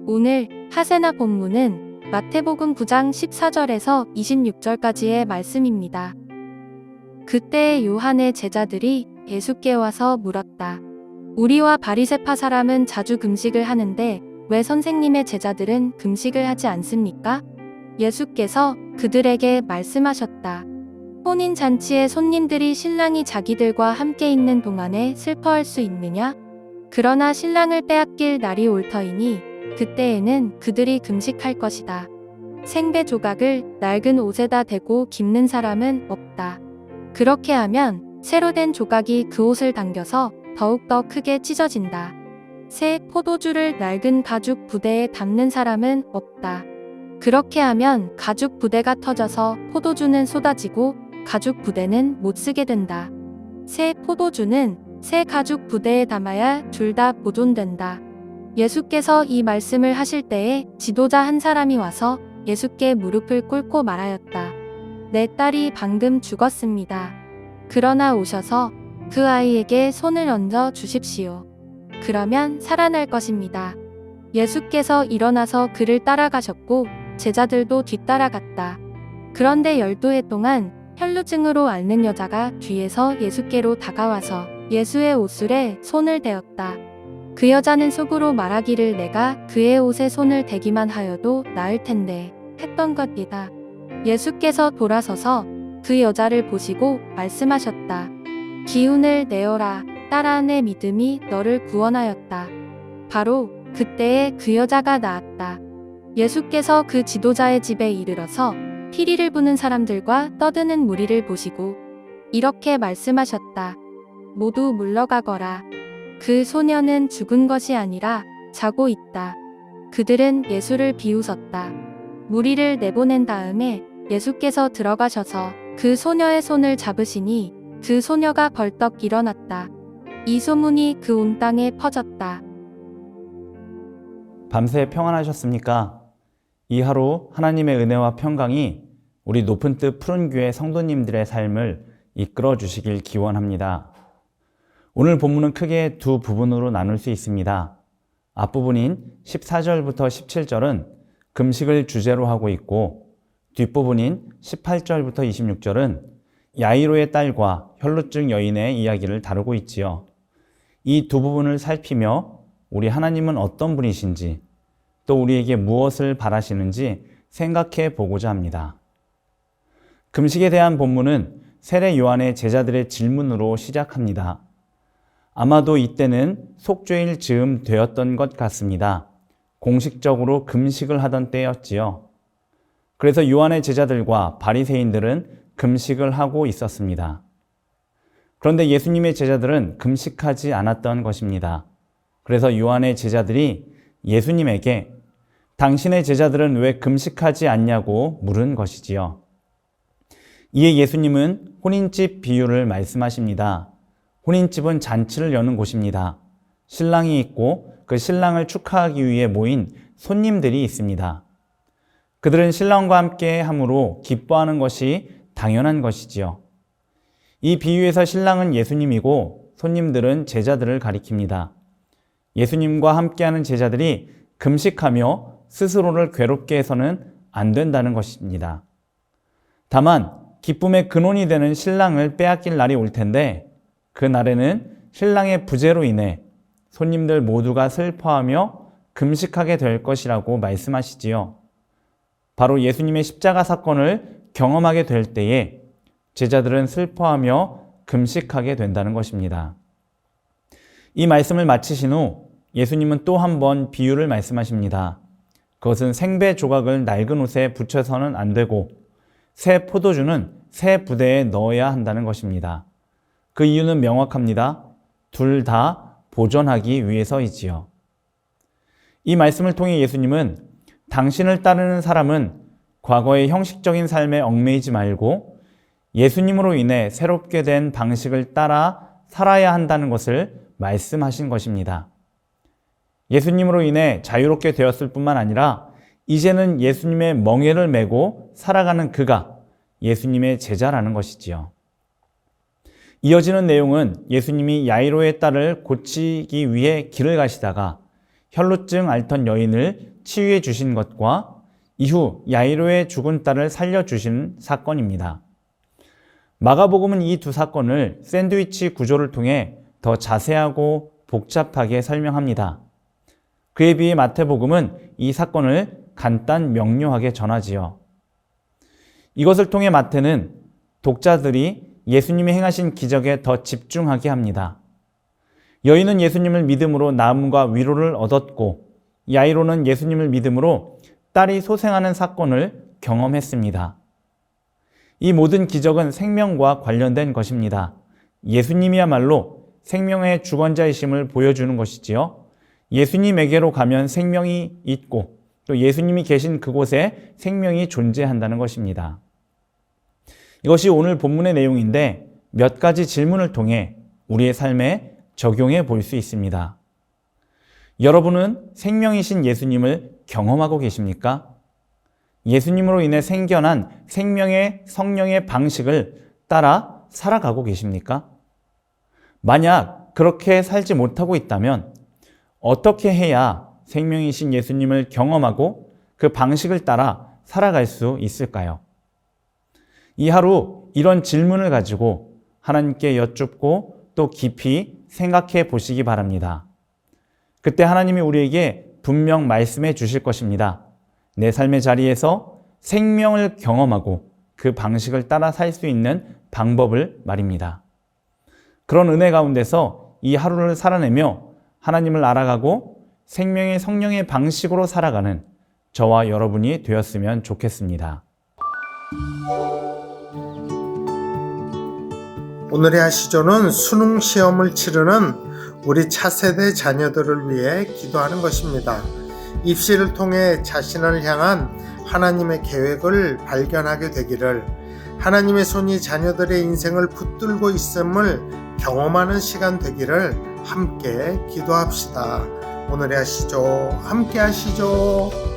오늘 하세나 본문은 마태복음 9장 14절에서 26절까지의 말씀입니다. 그때 요한의 제자들이 예수께 와서 물었다. 우리와 바리새파 사람은 자주 금식을 하는데 왜 선생님의 제자들은 금식을 하지 않습니까? 예수께서 그들에게 말씀하셨다. 혼인 잔치에 손님들이 신랑이 자기들과 함께 있는 동안에 슬퍼할 수 있느냐? 그러나 신랑을 빼앗길 날이 올 터이니 그때에는 그들이 금식할 것이다. 생배 조각을 낡은 옷에다 대고 깁는 사람은 없다. 그렇게 하면 새로 된 조각이 그 옷을 당겨서 더욱더 크게 찢어진다. 새 포도주를 낡은 가죽 부대에 담는 사람은 없다. 그렇게 하면 가죽 부대가 터져서 포도주는 쏟아지고 가죽 부대는 못 쓰게 된다. 새 포도주는 새 가죽 부대에 담아야 둘 다 보존된다. 예수께서 이 말씀을 하실 때에 지도자 한 사람이 와서 예수께 무릎을 꿇고 말하였다. 내 딸이 방금 죽었습니다. 그러나 오셔서 그 아이에게 손을 얹어 주십시오. 그러면 살아날 것입니다. 예수께서 일어나서 그를 따라가셨고 제자들도 뒤따라갔다. 그런데 12해 동안 혈루증으로 앓는 여자가 뒤에서 예수께로 다가와서 예수의 옷술에 손을 대었다. 그 여자는 속으로 말하기를 내가 그의 옷에 손을 대기만 하여도 나을 텐데 했던 것이다. 예수께서 돌아서서 그 여자를 보시고 말씀하셨다. 기운을 내어라. 딸아, 내 믿음이 너를 구원하였다. 바로 그때에 그 여자가 나았다. 예수께서 그 지도자의 집에 이르러서 피리를 부는 사람들과 떠드는 무리를 보시고 이렇게 말씀하셨다. 모두 물러가거라. 그 소녀는 죽은 것이 아니라 자고 있다. 그들은 예수를 비웃었다. 무리를 내보낸 다음에 예수께서 들어가셔서 그 소녀의 손을 잡으시니 그 소녀가 벌떡 일어났다. 이 소문이 그 온 땅에 퍼졌다. 밤새 평안하셨습니까? 이 하루 하나님의 은혜와 평강이 우리 높은 뜻 푸른 교회 성도님들의 삶을 이끌어 주시길 기원합니다. 오늘 본문은 크게 두 부분으로 나눌 수 있습니다. 앞부분인 14절부터 17절은 금식을 주제로 하고 있고 뒷부분인 18절부터 26절은 야이로의 딸과 혈루증 여인의 이야기를 다루고 있지요. 이 두 부분을 살피며 우리 하나님은 어떤 분이신지 또 우리에게 무엇을 바라시는지 생각해 보고자 합니다. 금식에 대한 본문은 세례 요한의 제자들의 질문으로 시작합니다. 아마도 이때는 속죄일 즈음 되었던 것 같습니다. 공식적으로 금식을 하던 때였지요. 그래서 요한의 제자들과 바리새인들은 금식을 하고 있었습니다. 그런데 예수님의 제자들은 금식하지 않았던 것입니다. 그래서 요한의 제자들이 예수님에게 당신의 제자들은 왜 금식하지 않냐고 물은 것이지요. 이에 예수님은 혼인집 비유를 말씀하십니다. 혼인집은 잔치를 여는 곳입니다. 신랑이 있고 그 신랑을 축하하기 위해 모인 손님들이 있습니다. 그들은 신랑과 함께 함으로 기뻐하는 것이 당연한 것이지요. 이 비유에서 신랑은 예수님이고 손님들은 제자들을 가리킵니다. 예수님과 함께하는 제자들이 금식하며 스스로를 괴롭게 해서는 안 된다는 것입니다. 다만 기쁨의 근원이 되는 신랑을 빼앗길 날이 올 텐데 그 날에는 신랑의 부재로 인해 손님들 모두가 슬퍼하며 금식하게 될 것이라고 말씀하시지요. 바로 예수님의 십자가 사건을 경험하게 될 때에 제자들은 슬퍼하며 금식하게 된다는 것입니다. 이 말씀을 마치신 후 예수님은 또 한 번 비유를 말씀하십니다. 그것은 생배 조각을 낡은 옷에 붙여서는 안 되고 새 포도주는 새 부대에 넣어야 한다는 것입니다. 그 이유는 명확합니다. 둘 다 보존하기 위해서이지요. 이 말씀을 통해 예수님은 당신을 따르는 사람은 과거의 형식적인 삶에 얽매이지 말고 예수님으로 인해 새롭게 된 방식을 따라 살아야 한다는 것을 말씀하신 것입니다. 예수님으로 인해 자유롭게 되었을 뿐만 아니라 이제는 예수님의 멍에를 메고 살아가는 그가 예수님의 제자라는 것이지요. 이어지는 내용은 예수님이 야이로의 딸을 고치기 위해 길을 가시다가 혈루증 앓던 여인을 치유해 주신 것과 이후 야이로의 죽은 딸을 살려주신 사건입니다. 마가복음은 이 두 사건을 샌드위치 구조를 통해 더 자세하고 복잡하게 설명합니다. 그에 비해 마태복음은 이 사건을 간단 명료하게 전하지요. 이것을 통해 마태는 독자들이 예수님이 행하신 기적에 더 집중하게 합니다. 여인은 예수님을 믿음으로 나음과 위로를 얻었고 야이로는 예수님을 믿음으로 딸이 소생하는 사건을 경험했습니다. 이 모든 기적은 생명과 관련된 것입니다. 예수님이야말로 생명의 주권자이심을 보여주는 것이지요. 예수님에게로 가면 생명이 있고 또 예수님이 계신 그곳에 생명이 존재한다는 것입니다. 이것이 오늘 본문의 내용인데 몇 가지 질문을 통해 우리의 삶에 적용해 볼 수 있습니다. 여러분은 생명이신 예수님을 경험하고 계십니까? 예수님으로 인해 생겨난 생명의 성령의 방식을 따라 살아가고 계십니까? 만약 그렇게 살지 못하고 있다면 어떻게 해야 생명이신 예수님을 경험하고 그 방식을 따라 살아갈 수 있을까요? 이 하루 이런 질문을 가지고 하나님께 여쭙고 또 깊이 생각해 보시기 바랍니다. 그때 하나님이 우리에게 분명 말씀해 주실 것입니다. 내 삶의 자리에서 생명을 경험하고 그 방식을 따라 살 수 있는 방법을 말입니다. 그런 은혜 가운데서 이 하루를 살아내며 하나님을 알아가고 생명의 성령의 방식으로 살아가는 저와 여러분이 되었으면 좋겠습니다. 오늘의 하시조는 수능 시험을 치르는 우리 차세대 자녀들을 위해 기도하는 것입니다. 입시를 통해 자신을 향한 하나님의 계획을 발견하게 되기를, 하나님의 손이 자녀들의 인생을 붙들고 있음을 경험하는 시간 되기를 함께 기도합시다. 오늘의 하시조 함께 하시죠.